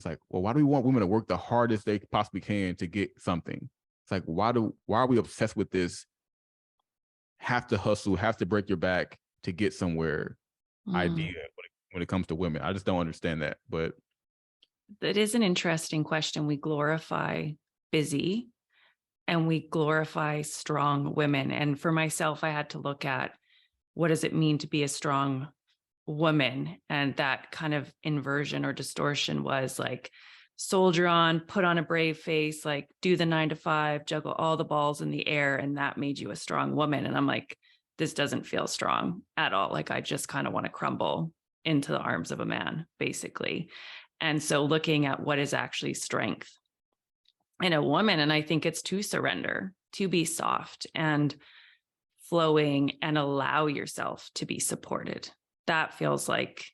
It's like, well, why do we want women to work the hardest they possibly can to get something? It's like, why are we obsessed with this? Have to hustle, have to break your back to get somewhere idea when it comes to women. I just don't understand that. But That is an interesting question. We glorify busy and we glorify strong women. And for myself, I had to look at what does it mean to be a strong woman? And that kind of inversion or distortion was like, soldier on, put on a brave face, like do the 9 to 5, juggle all the balls in the air. And that made you a strong woman. And I'm like, this doesn't feel strong at all. Like I just kind of want to crumble into the arms of a man, basically. And so looking at what is actually strength in a woman, and I think it's to surrender, to be soft and flowing and allow yourself to be supported. That feels like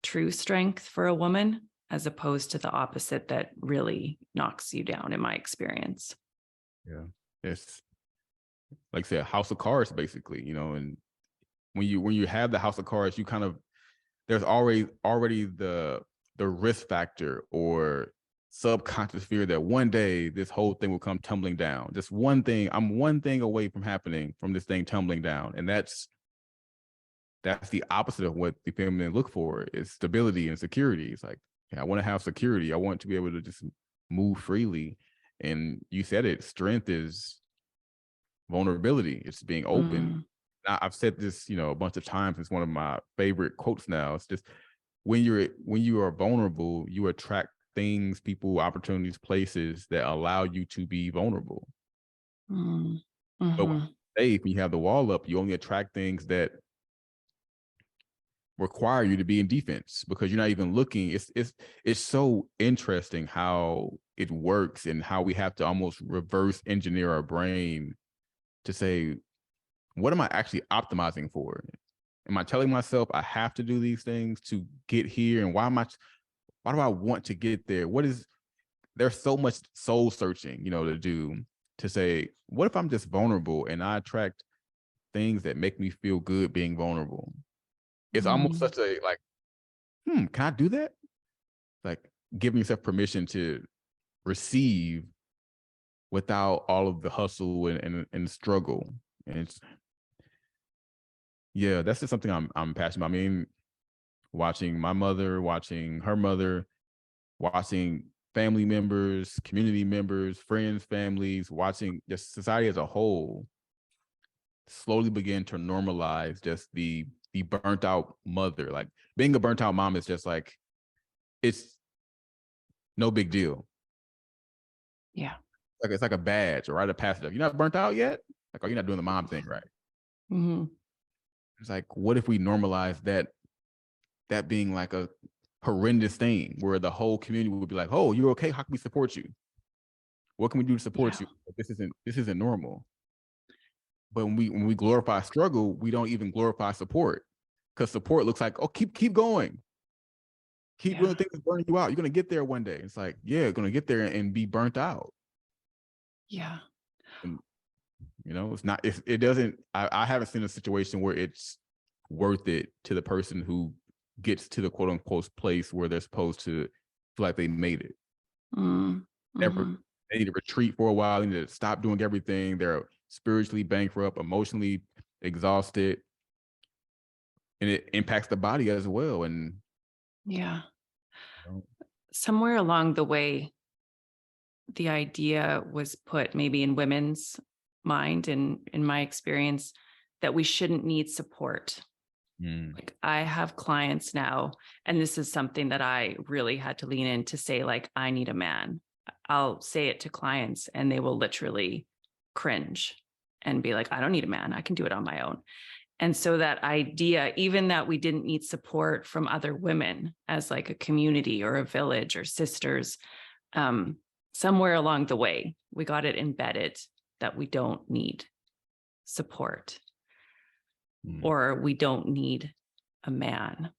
true strength for a woman, as opposed to the opposite that really knocks you down, in my experience. yeah, it's like I said, house of cards, basically, and when you have the house of cards, you kind of, there's already the risk factor or subconscious fear that one day this whole thing will come tumbling down. Just one thing, I'm one thing away from this thing tumbling down. And that's the opposite of what the feminine look for, is stability and security. It's like, yeah, I want to have security. I want to be able to just move freely. And you said it, strength is vulnerability. It's being open. I've said this, a bunch of times. It's one of my favorite quotes now. It's just, when you are vulnerable, you attract things, people, opportunities, places that allow you to be vulnerable. But when you have the wall up, you only attract things that require you to be in defense, because you're not even looking. It's so interesting how it works and how we have to almost reverse engineer our brain to say, what am I actually optimizing for? Am I telling myself I have to do these things to get here? And why do I want to get there? There's so much soul searching, to do, to say, what if I'm just vulnerable and I attract things that make me feel good being vulnerable? It's almost such a like, can I do that? Like giving yourself permission to receive without all of the hustle and struggle. And it's, yeah, that's just something I'm passionate about. I mean, watching my mother, watching her mother, watching family members, community members, friends, families, watching just society as a whole slowly begin to normalize just the burnt out mother. Like being a burnt out mom is just like, it's no big deal. Yeah. Like it's like a badge or rite of passage. You're not burnt out yet? Like, oh, you're not doing the mom thing right. It's like, what if we normalize that being like a horrendous thing where the whole community would be like, oh, you're okay? How can we support you? What can we do to support you? This isn't normal. But when we glorify struggle, we don't even glorify support, because support looks like, oh, keep going. Keep doing the things that burn you out. You're going to get there one day. It's like, yeah, you're going to get there and be burnt out. Yeah. And, it's not, it doesn't, I haven't seen a situation where it's worth it to the person who gets to the quote unquote place where they're supposed to feel like they made it. They need to retreat for a while. They need to stop doing everything. They're spiritually bankrupt, emotionally exhausted, and it impacts the body as well. And somewhere along the way, the idea was put maybe in women's mind, and in my experience, that we shouldn't need support. Like I have clients now, and this is something that I really had to lean in to say, like, I need a man. I'll say it to clients and they will literally cringe and be like, I don't need a man. I can do it on my own. And so that idea, even that we didn't need support from other women as like a community or a village or sisters, somewhere along the way, we got it embedded that we don't need support or we don't need a man.